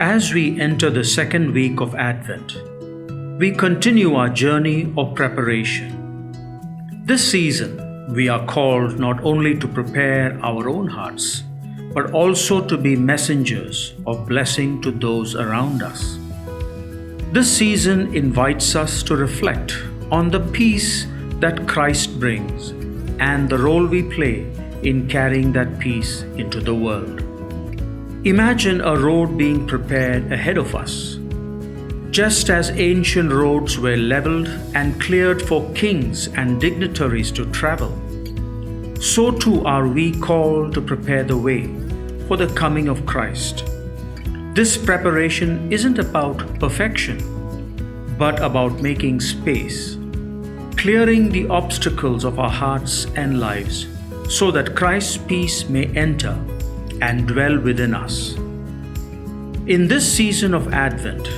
As we enter the second week of Advent, we continue our journey of preparation. This season, we are called not only to prepare our own hearts, but also to be messengers of blessing to those around us. This season invites us to reflect on the peace that Christ brings and the role we play in carrying that peace into the world. Imagine a road being prepared ahead of us. Just as ancient roads were leveled and cleared for kings and dignitaries to travel, so too are we called to prepare the way for the coming of Christ. This preparation isn't about perfection, but about making space, clearing the obstacles of our hearts and lives so that Christ's peace may enter and dwell within us. In this season of Advent,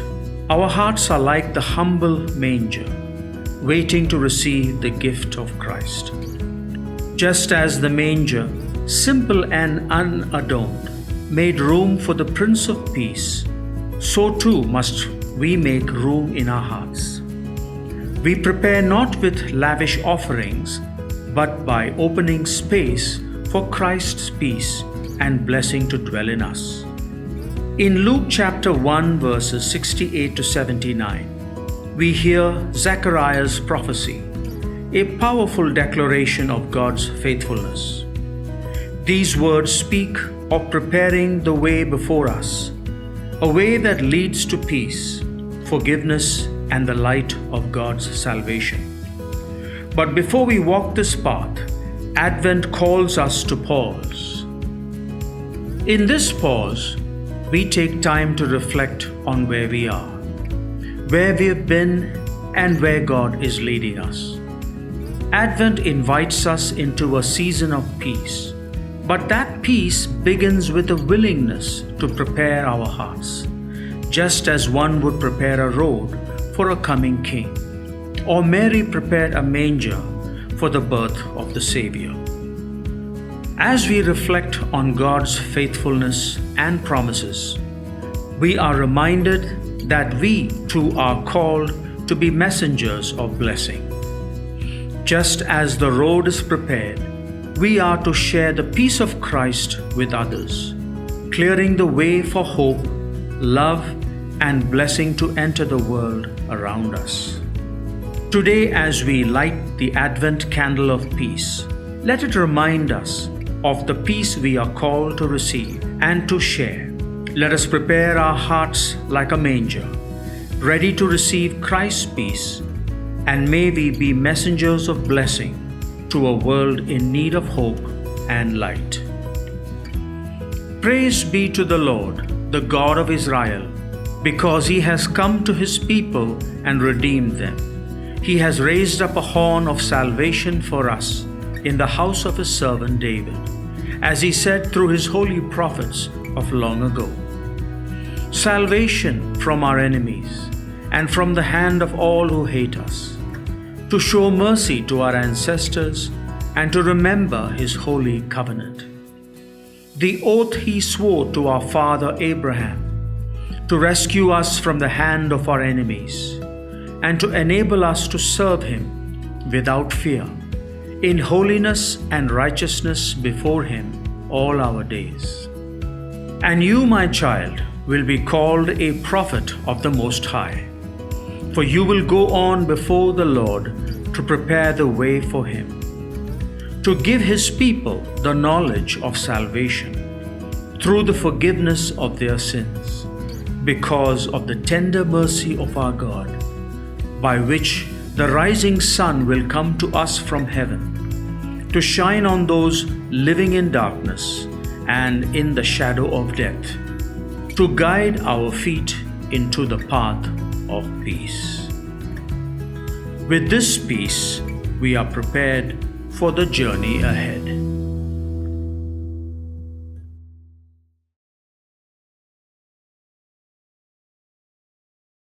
our hearts are like the humble manger, waiting to receive the gift of Christ. Just as the manger, simple and unadorned, made room for the Prince of Peace, so too must we make room in our hearts. We prepare not with lavish offerings, but by opening space for Christ's peace and blessing to dwell in us. In Luke chapter 1 verses 68 to 79, we hear Zachariah's prophecy, a powerful declaration of God's faithfulness. These words speak of preparing the way before us, a way that leads to peace, forgiveness, and the light of God's salvation. But before we walk this path, Advent calls us to pause. In this pause, we take time to reflect on where we are, where we have been, and where God is leading us. Advent invites us into a season of peace, but that peace begins with a willingness to prepare our hearts, just as one would prepare a road for a coming king, or Mary prepared a manger for the birth of the Savior. As we reflect on God's faithfulness and promises, we are reminded that we too are called to be messengers of blessing. Just as the road is prepared, we are to share the peace of Christ with others, clearing the way for hope, love, and blessing to enter the world around us. Today, as we light the Advent candle of peace, let it remind us of the peace we are called to receive and to share. Let us prepare our hearts like a manger, ready to receive Christ's peace, and may we be messengers of blessing to a world in need of hope and light. Praise be to the Lord, the God of Israel, because He has come to His people and redeemed them. He has raised up a horn of salvation for us in the house of His servant David, as He said through His holy prophets of long ago. Salvation from our enemies and from the hand of all who hate us, to show mercy to our ancestors and to remember His holy covenant. The oath He swore to our father Abraham, to rescue us from the hand of our enemies and to enable us to serve Him without fear, in holiness and righteousness before Him all our days. And you, my child, will be called a prophet of the Most High, for you will go on before the Lord to prepare the way for Him, to give His people the knowledge of salvation through the forgiveness of their sins, because of the tender mercy of our God, by which the rising sun will come to us from heaven, to shine on those living in darkness and in the shadow of death, to guide our feet into the path of peace. With this peace, we are prepared for the journey ahead.